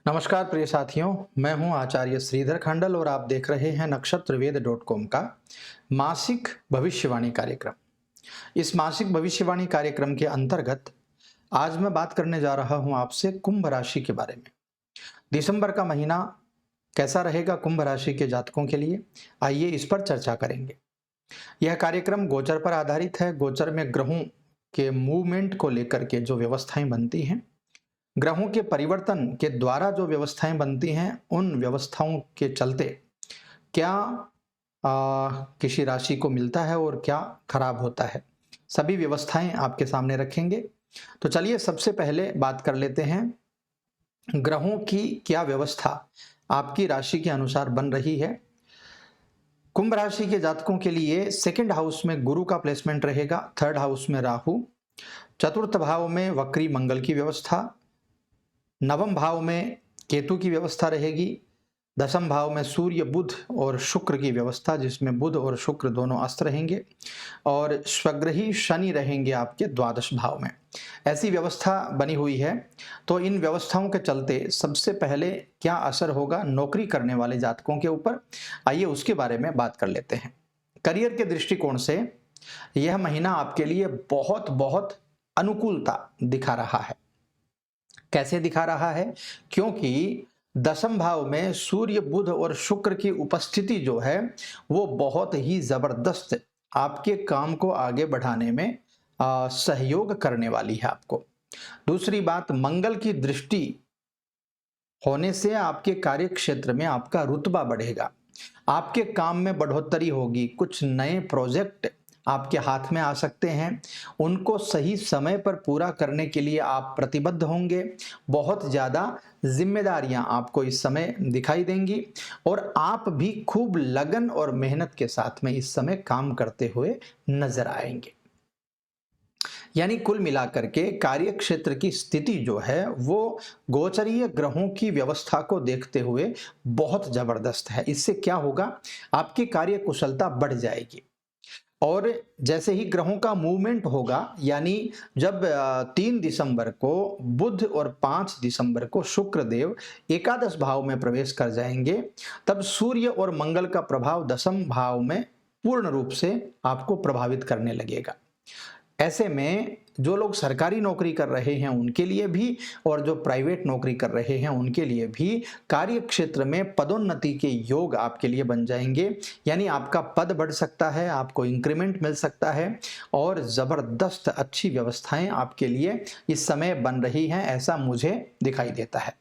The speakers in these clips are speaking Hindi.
नमस्कार प्रिय साथियों, मैं हूं आचार्य श्रीधर खंडल और आप देख रहे हैं नक्षत्रवेद.com का मासिक भविष्यवाणी कार्यक्रम। इस मासिक भविष्यवाणी कार्यक्रम के अंतर्गत आज मैं बात करने जा रहा हूं आपसे कुंभ राशि के बारे में। दिसंबर का महीना कैसा रहेगा कुंभ राशि के जातकों के लिए, आइए इस पर चर्चा करेंगे। यह कार्यक्रम गोचर पर आधारित है। गोचर में ग्रहों के मूवमेंट को लेकर के जो व्यवस्थाएं बनती हैं, ग्रहों के परिवर्तन के द्वारा जो व्यवस्थाएं बनती हैं, उन व्यवस्थाओं के चलते क्या किसी राशि को मिलता है और क्या खराब होता है, सभी व्यवस्थाएं आपके सामने रखेंगे। तो चलिए सबसे पहले बात कर लेते हैं ग्रहों की क्या व्यवस्था आपकी राशि के अनुसार बन रही है। कुंभ राशि के जातकों के लिए सेकंड हाउस में गुरु का प्लेसमेंट रहेगा, थर्ड हाउस में राहु, चतुर्थ भाव में वक्री मंगल की व्यवस्था, नवम भाव में केतु की व्यवस्था रहेगी, दसम भाव में सूर्य बुध और शुक्र की व्यवस्था, जिसमें बुध और शुक्र दोनों अस्त रहेंगे, और स्वग्रही शनि रहेंगे आपके द्वादश भाव में। ऐसी व्यवस्था बनी हुई है। तो इन व्यवस्थाओं के चलते सबसे पहले क्या असर होगा नौकरी करने वाले जातकों के ऊपर, आइए उसके बारे में बात कर लेते हैं। करियर के दृष्टिकोण से यह महीना आपके लिए बहुत बहुत अनुकूलता दिखा रहा है। कैसे दिखा रहा है? क्योंकि दसम भाव में सूर्य बुध और शुक्र की उपस्थिति जो है वो बहुत ही जबरदस्त आपके काम को आगे बढ़ाने में सहयोग करने वाली है आपको। दूसरी बात, मंगल की दृष्टि होने से आपके कार्य क्षेत्र में आपका रुतबा बढ़ेगा, आपके काम में बढ़ोतरी होगी, कुछ नए प्रोजेक्ट आपके हाथ में आ सकते हैं, उनको सही समय पर पूरा करने के लिए आप प्रतिबद्ध होंगे। बहुत ज़्यादा जिम्मेदारियां आपको इस समय दिखाई देंगी और आप भी खूब लगन और मेहनत के साथ में इस समय काम करते हुए नजर आएंगे। यानी कुल मिलाकर के कार्य क्षेत्र की स्थिति जो है वो गोचरीय ग्रहों की व्यवस्था को देखते हुए बहुत जबरदस्त है। इससे क्या होगा, आपकी कार्य कुशलता बढ़ जाएगी। और जैसे ही ग्रहों का मूवमेंट होगा, यानी जब 3 दिसंबर को बुध और 5 दिसंबर को शुक्र देव एकादश भाव में प्रवेश कर जाएंगे, तब सूर्य और मंगल का प्रभाव दसम भाव में पूर्ण रूप से आपको प्रभावित करने लगेगा। ऐसे में जो लोग सरकारी नौकरी कर रहे हैं उनके लिए भी और जो प्राइवेट नौकरी कर रहे हैं उनके लिए भी कार्य क्षेत्र में पदोन्नति के योग आपके लिए बन जाएंगे। यानी आपका पद बढ़ सकता है, आपको इंक्रीमेंट मिल सकता है और जबरदस्त अच्छी व्यवस्थाएं आपके लिए इस समय बन रही हैं, ऐसा मुझे दिखाई देता है।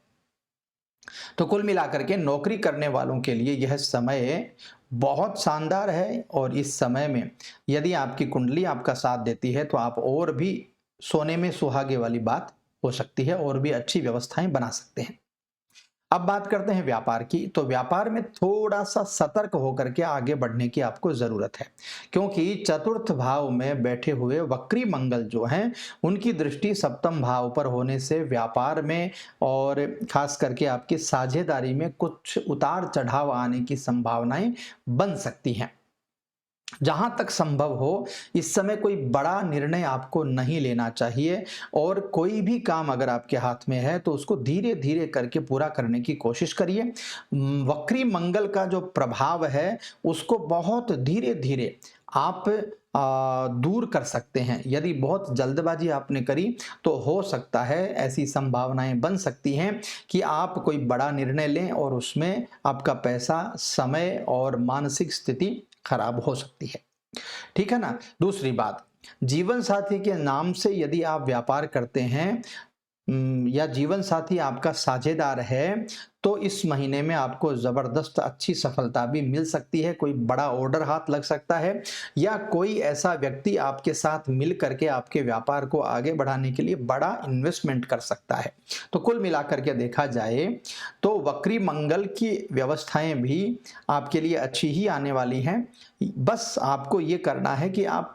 तो कुल मिलाकर के नौकरी करने वालों के लिए यह समय बहुत शानदार है और इस समय में यदि आपकी कुंडली आपका साथ देती है तो आप और भी सोने में सुहागे वाली बात हो सकती है और भी अच्छी व्यवस्थाएं बना सकते हैं। अब बात करते हैं व्यापार की। तो व्यापार में थोड़ा सा सतर्क होकर के आगे बढ़ने की आपको जरूरत है, क्योंकि चतुर्थ भाव में बैठे हुए वक्री मंगल जो हैं उनकी दृष्टि सप्तम भाव पर होने से व्यापार में और खास करके आपकी साझेदारी में कुछ उतार चढ़ाव आने की संभावनाएं बन सकती हैं। जहां तक संभव हो इस समय कोई बड़ा निर्णय आपको नहीं लेना चाहिए और कोई भी काम अगर आपके हाथ में है तो उसको धीरे धीरे करके पूरा करने की कोशिश करिए। वक्री मंगल का जो प्रभाव है उसको बहुत धीरे धीरे आप दूर कर सकते हैं। यदि बहुत जल्दबाजी आपने करी तो हो सकता है, ऐसी संभावनाएं बन सकती हैं कि आप कोई बड़ा निर्णय लें और उसमें आपका पैसा, समय और मानसिक स्थिति खराब हो सकती है। ठीक है ना? दूसरी बात, जीवन साथी के नाम से यदि आप व्यापार करते हैं या जीवन साथी आपका साझेदार है तो इस महीने में आपको जबरदस्त अच्छी सफलता भी मिल सकती है। कोई बड़ा ऑर्डर हाथ लग सकता है या कोई ऐसा व्यक्ति आपके साथ मिल करके आपके व्यापार को आगे बढ़ाने के लिए बड़ा इन्वेस्टमेंट कर सकता है। तो कुल मिलाकर के देखा जाए तो वक्री मंगल की व्यवस्थाएं भी आपके लिए अच्छी ही आने वाली हैं। बस आपको ये करना है कि आप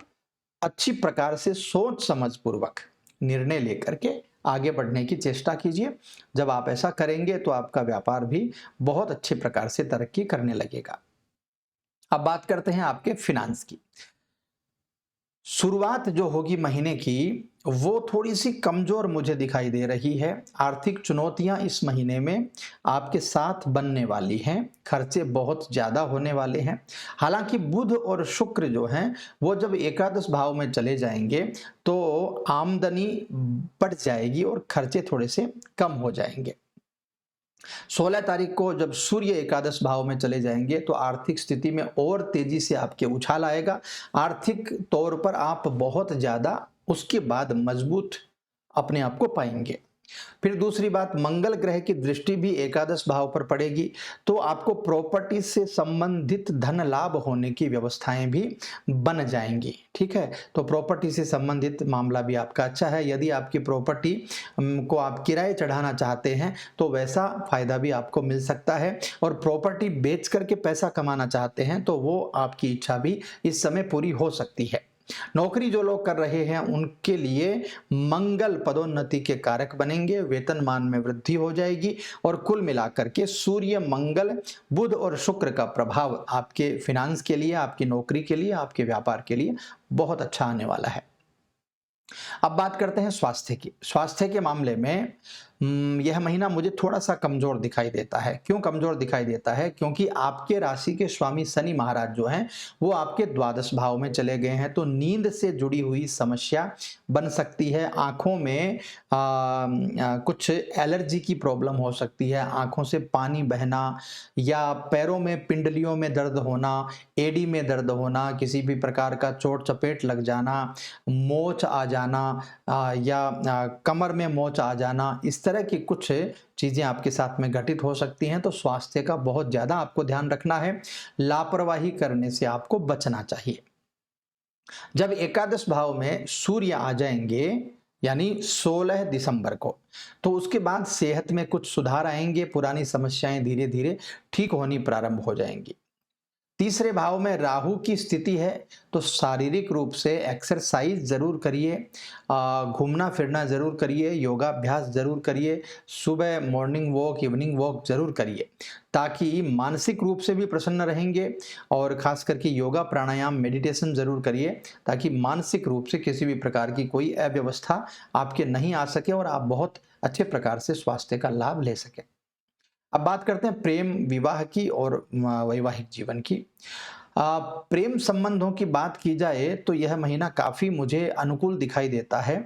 अच्छी प्रकार से सोच समझ पूर्वक निर्णय लेकर के आगे बढ़ने की चेष्टा कीजिए। जब आप ऐसा करेंगे तो आपका व्यापार भी बहुत अच्छे प्रकार से तरक्की करने लगेगा। अब बात करते हैं आपके फिनांस की। शुरुआत जो होगी महीने की वो थोड़ी सी कमजोर मुझे दिखाई दे रही है। आर्थिक चुनौतियां इस महीने में आपके साथ बनने वाली हैं, खर्चे बहुत ज्यादा होने वाले हैं। हालांकि बुध और शुक्र जो हैं वो जब एकादश भाव में चले जाएंगे तो आमदनी बढ़ जाएगी और खर्चे थोड़े से कम हो जाएंगे। 16 तारीख को जब सूर्य एकादश भाव में चले जाएंगे तो आर्थिक स्थिति में और तेजी से आपके उछाल आएगा। आर्थिक तौर पर आप बहुत ज्यादा उसके बाद मजबूत अपने आप को पाएंगे। फिर दूसरी बात, मंगल ग्रह की दृष्टि भी एकादश भाव पर पड़ेगी तो आपको प्रॉपर्टी से संबंधित धन लाभ होने की व्यवस्थाएं भी बन जाएंगी। ठीक है, तो प्रॉपर्टी से संबंधित मामला भी आपका अच्छा है। यदि आपकी प्रॉपर्टी को आप किराए चढ़ाना चाहते हैं तो वैसा फायदा भी आपको मिल सकता है, और प्रॉपर्टी बेच करके पैसा कमाना चाहते हैं तो वो आपकी इच्छा भी इस समय पूरी हो सकती है। नौकरी जो लोग कर रहे हैं उनके लिए मंगल पदोन्नति के कारक बनेंगे, वेतनमान में वृद्धि हो जाएगी, और कुल मिलाकर के सूर्य, मंगल, बुध और शुक्र का प्रभाव आपके फिनांस के लिए, आपकी नौकरी के लिए, आपके व्यापार के लिए बहुत अच्छा आने वाला है। अब बात करते हैं स्वास्थ्य की। स्वास्थ्य के मामले में यह महीना मुझे थोड़ा सा कमजोर दिखाई देता है। क्यों कमजोर दिखाई देता है? क्योंकि आपके राशि के स्वामी शनि महाराज जो हैं वो आपके द्वादश भाव में चले गए हैं, तो नींद से जुड़ी हुई समस्या बन सकती है। आंखों में कुछ एलर्जी की प्रॉब्लम हो सकती है, आंखों से पानी बहना या पैरों में पिंडलियों में दर्द होना, एड़ी में दर्द होना, किसी भी प्रकार का चोट चपेट लग जाना, मोच आ जाना या कमर में मोच आ जाना, इस तरह की कुछ चीजें आपके साथ में घटित हो सकती हैं। तो स्वास्थ्य का बहुत ज्यादा आपको ध्यान रखना है, लापरवाही करने से आपको बचना चाहिए। जब एकादश भाव में सूर्य आ जाएंगे यानी 16 दिसंबर को, तो उसके बाद सेहत में कुछ सुधार आएंगे, पुरानी समस्याएं धीरे धीरे ठीक होनी प्रारंभ हो जाएंगी। तीसरे भाव में राहु की स्थिति है तो शारीरिक रूप से एक्सरसाइज जरूर करिए, घूमना फिरना जरूर करिए, योगाभ्यास जरूर करिए, सुबह मॉर्निंग वॉक, इवनिंग वॉक जरूर करिए, ताकि मानसिक रूप से भी प्रसन्न रहेंगे। और खास करके योगा प्राणायाम मेडिटेशन जरूर करिए, ताकि मानसिक रूप से किसी भी प्रकार की कोई अव्यवस्था आपके नहीं आ सके और आप बहुत अच्छे प्रकार से स्वास्थ्य का लाभ ले सकें। अब बात करते हैं प्रेम विवाह की और वैवाहिक जीवन की। प्रेम संबंधों की बात की जाए तो यह महीना काफी मुझे अनुकूल दिखाई देता है।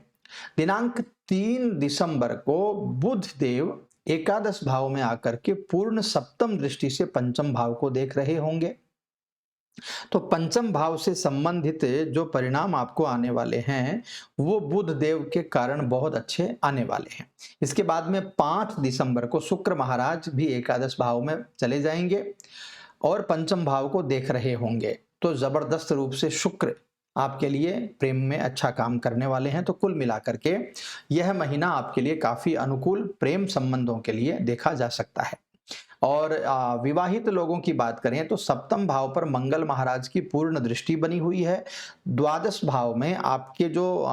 दिनांक 3 दिसंबर को बुध देव एकादश भाव में आकर के पूर्ण सप्तम दृष्टि से पंचम भाव को देख रहे होंगे, तो पंचम भाव से संबंधित जो परिणाम आपको आने वाले हैं वो बुध देव के कारण बहुत अच्छे आने वाले हैं। इसके बाद में 5 दिसंबर को शुक्र महाराज भी एकादश भाव में चले जाएंगे और पंचम भाव को देख रहे होंगे, तो जबरदस्त रूप से शुक्र आपके लिए प्रेम में अच्छा काम करने वाले हैं। तो कुल मिलाकर के यह महीना आपके लिए काफी अनुकूल प्रेम संबंधों के लिए देखा जा सकता है। और विवाहित लोगों की बात करें तो सप्तम भाव पर मंगल महाराज की पूर्ण दृष्टि बनी हुई है। द्वादश भाव में आपके जो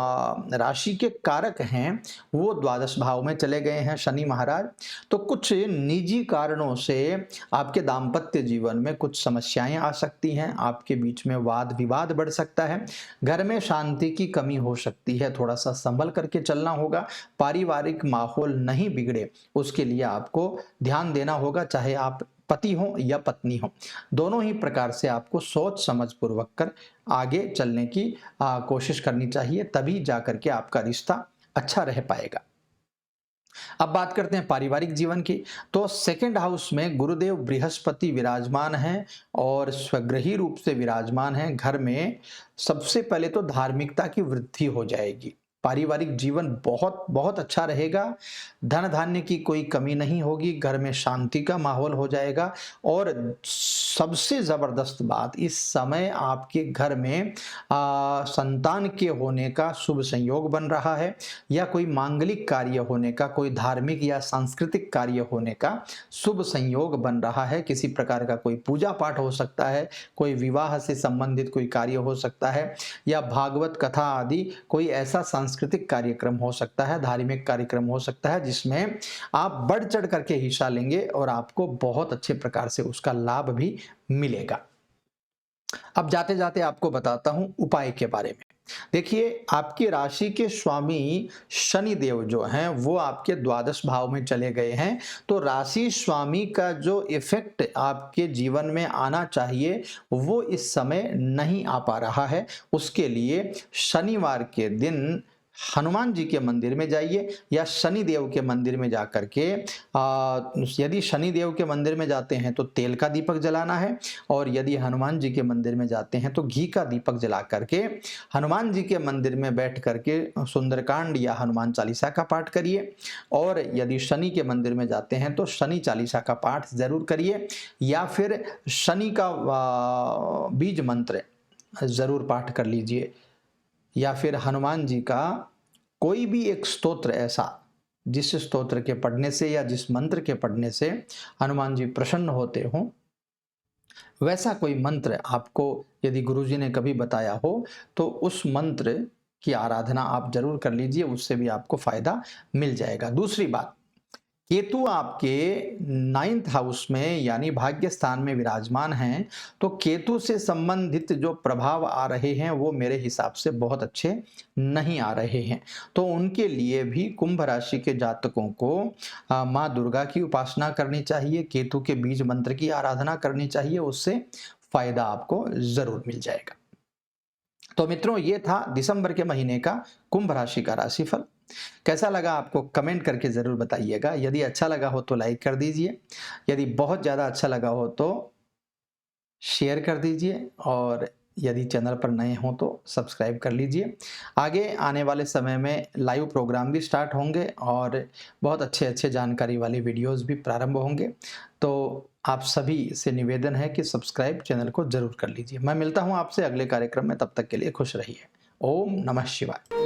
राशि के कारक हैं वो द्वादश भाव में चले गए हैं शनि महाराज, तो कुछ निजी कारणों से आपके दाम्पत्य जीवन में कुछ समस्याएं आ सकती हैं, आपके बीच में वाद विवाद बढ़ सकता है, घर में शांति की कमी हो सकती है, थोड़ा सा संभल करके चलना होगा। पारिवारिक माहौल नहीं बिगड़े उसके लिए आपको ध्यान देना होगा, चाहे आप पति हो या पत्नी हो, दोनों ही प्रकार से आपको सोच समझ पूर्वक कर आगे चलने की कोशिश करनी चाहिए, तभी जाकर के आपका रिश्ता अच्छा रह पाएगा। अब बात करते हैं पारिवारिक जीवन की। तो सेकंड हाउस में गुरुदेव बृहस्पति विराजमान हैं और स्वगृही रूप से विराजमान हैं। घर में सबसे पहले तो धार्मिकता की वृद्धि हो जाएगी, पारिवारिक जीवन बहुत बहुत अच्छा रहेगा, धन धान्य की कोई कमी नहीं होगी, घर में शांति का माहौल हो जाएगा। और सबसे जबरदस्त बात, इस समय आपके घर में संतान के होने का शुभ संयोग बन रहा है, या कोई मांगलिक कार्य होने का, कोई धार्मिक या सांस्कृतिक कार्य होने का शुभ संयोग बन रहा है। किसी प्रकार का कोई पूजा पाठ हो सकता है, कोई विवाह से संबंधित कोई कार्य हो सकता है, या भागवत कथा आदि कोई ऐसा सांस्कृतिक कार्यक्रम हो सकता है, धार्मिक कार्यक्रम हो सकता है जिसमें आप बढ़ चढ़ करके हिस्सा लेंगे और आपको बहुत अच्छे प्रकार से उसका लाभ भी मिलेगा। अब जाते जाते आपको बताता हूं उपाय के बारे में। देखिए, आपकी राशि के स्वामी शनि देव जो हैं वो आपके द्वादश भाव में चले गए हैं, तो राशि स्वामी का जो इफ़ेक्ट आपके जीवन में आना चाहिए वो इस समय नहीं आ पा रहा है। उसके लिए शनिवार के दिन हनुमान जी के मंदिर में जाइए या शनि देव के मंदिर में जाकर के यदि शनि देव के मंदिर में जाते हैं तो तेल का दीपक जलाना है, और यदि हनुमान जी के मंदिर में जाते हैं तो घी का दीपक जला करके हनुमान जी के मंदिर में बैठ करके सुंदरकांड या हनुमान चालीसा का पाठ करिए। और यदि शनि के मंदिर में जाते हैं तो शनि चालीसा का पाठ जरूर करिए, या फिर शनि का बीज मंत्र जरूर पाठ कर लीजिए, या फिर हनुमान जी का कोई भी एक स्तोत्र ऐसा जिस स्तोत्र के पढ़ने से या जिस मंत्र के पढ़ने से हनुमान जी प्रसन्न होते हों, वैसा कोई मंत्र आपको यदि गुरुजी ने कभी बताया हो तो उस मंत्र की आराधना आप जरूर कर लीजिए, उससे भी आपको फायदा मिल जाएगा। दूसरी बात, केतु आपके 9th हाउस में यानी भाग्य स्थान में विराजमान हैं, तो केतु से संबंधित जो प्रभाव आ रहे हैं वो मेरे हिसाब से बहुत अच्छे नहीं आ रहे हैं। तो उनके लिए भी कुंभ राशि के जातकों को माँ दुर्गा की उपासना करनी चाहिए, केतु के बीज मंत्र की आराधना करनी चाहिए, उससे फायदा आपको जरूर मिल जाएगा। तो मित्रों, ये था दिसंबर के महीने का कुंभ राशि का राशिफल। कैसा लगा आपको कमेंट करके ज़रूर बताइएगा। यदि अच्छा लगा हो तो लाइक कर दीजिए, यदि बहुत ज़्यादा अच्छा लगा हो तो शेयर कर दीजिए, और यदि चैनल पर नए हों तो सब्सक्राइब कर लीजिए। आगे आने वाले समय में लाइव प्रोग्राम भी स्टार्ट होंगे और बहुत अच्छे अच्छे जानकारी वाले वीडियोज़ भी प्रारंभ होंगे। तो आप सभी से निवेदन है कि सब्सक्राइब चैनल को ज़रूर कर लीजिए। मैं मिलता हूँ आपसे अगले कार्यक्रम में, तब तक के लिए खुश रहिए। ओम नमः शिवाय।